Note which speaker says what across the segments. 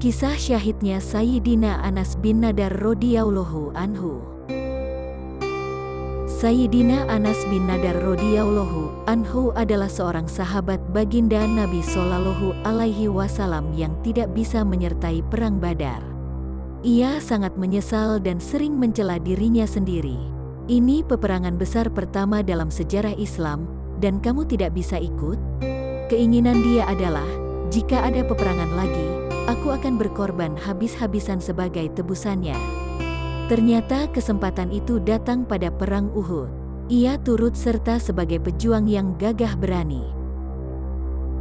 Speaker 1: Kisah syahidnya Sayyidina Anas bin Nadar radhiyallahu anhu. Sayyidina Anas bin Nadar radhiyallahu anhu adalah seorang sahabat baginda Nabi Shallallahu Alaihi Wasallam yang tidak bisa menyertai perang Badar. Ia sangat menyesal dan sering mencela dirinya sendiri. Ini peperangan besar pertama dalam sejarah Islam, dan kamu tidak bisa ikut? Keinginan dia adalah, jika ada peperangan lagi, aku akan berkorban habis-habisan sebagai tebusannya. Ternyata kesempatan itu datang pada perang Uhud. Ia turut serta sebagai pejuang yang gagah berani.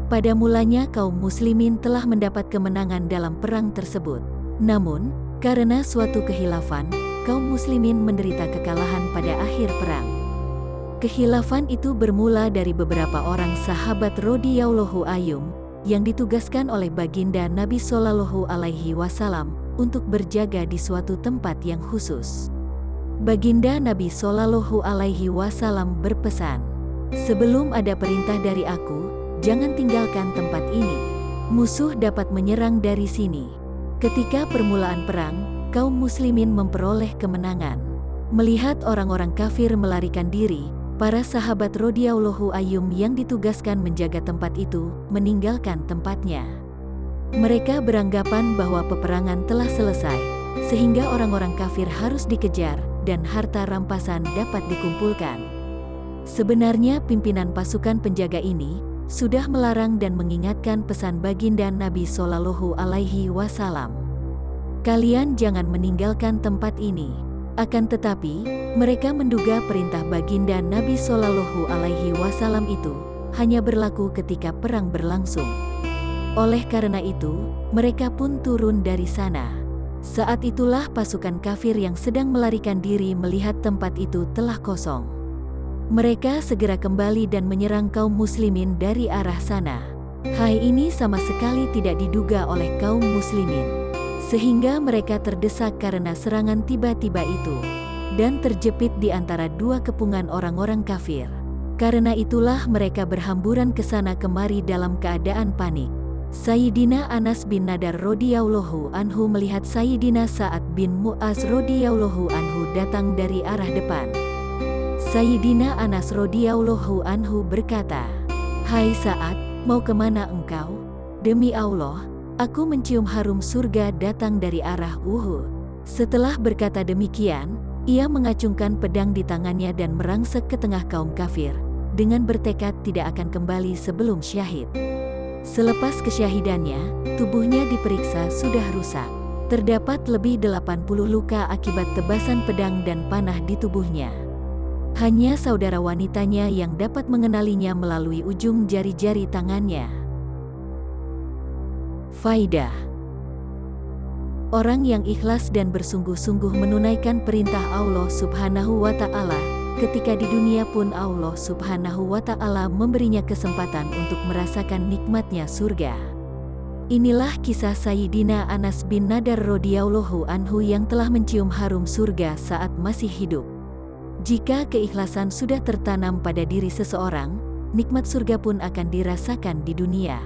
Speaker 1: Pada mulanya kaum muslimin telah mendapat kemenangan dalam perang tersebut. Namun, karena suatu khilafan, kaum muslimin menderita kekalahan pada akhir perang. Khilafan itu bermula dari beberapa orang sahabat radhiyallahu anhum yang ditugaskan oleh baginda Nabi Shallallahu Alaihi Wasallam untuk berjaga di suatu tempat yang khusus. Baginda Nabi Shallallahu Alaihi Wasallam berpesan, "Sebelum ada perintah dari aku, jangan tinggalkan tempat ini. Musuh dapat menyerang dari sini." Ketika permulaan perang, kaum muslimin memperoleh kemenangan. Melihat orang-orang kafir melarikan diri, para sahabat radhiyallahu anhum yang ditugaskan menjaga tempat itu meninggalkan tempatnya. Mereka beranggapan bahwa peperangan telah selesai, sehingga orang-orang kafir harus dikejar dan harta rampasan dapat dikumpulkan. Sebenarnya pimpinan pasukan penjaga ini sudah melarang dan mengingatkan pesan baginda Nabi Shallallahu Alaihi Wasallam. Kalian jangan meninggalkan tempat ini. Akan tetapi, mereka menduga perintah baginda Nabi Shallallahu Alaihi Wasallam itu hanya berlaku ketika perang berlangsung. Oleh karena itu, mereka pun turun dari sana. Saat itulah pasukan kafir yang sedang melarikan diri melihat tempat itu telah kosong. Mereka segera kembali dan menyerang kaum muslimin dari arah sana. Hal ini sama sekali tidak diduga oleh kaum muslimin, sehingga mereka terdesak karena serangan tiba-tiba itu, dan terjepit di antara dua kepungan orang-orang kafir. Karena itulah mereka berhamburan ke sana kemari dalam keadaan panik. Sayyidina Anas bin Nadar radhiyallahu anhu melihat Sayyidina Sa'ad bin Mu'az radhiyallahu anhu datang dari arah depan. Sayyidina Anas radhiyallahu anhu berkata, "Hai Sa'ad, mau kemana engkau? Demi Allah, aku mencium harum surga datang dari arah Uhud." Setelah berkata demikian, ia mengacungkan pedang di tangannya dan merangsek ke tengah kaum kafir, dengan bertekad tidak akan kembali sebelum syahid. Selepas kesyahidannya, tubuhnya diperiksa sudah rusak. Terdapat lebih 80 luka akibat tebasan pedang dan panah di tubuhnya. Hanya saudara wanitanya yang dapat mengenalinya melalui ujung jari-jari tangannya. Faidah: orang yang ikhlas dan bersungguh-sungguh menunaikan perintah Allah Subhanahu wa Ta'ala, ketika di dunia pun Allah Subhanahu wa Ta'ala memberinya kesempatan untuk merasakan nikmatnya surga. Inilah kisah Sayyidina Anas bin Nadar radhiyallahu anhu yang telah mencium harum surga saat masih hidup. Jika keikhlasan sudah tertanam pada diri seseorang, nikmat surga pun akan dirasakan di dunia.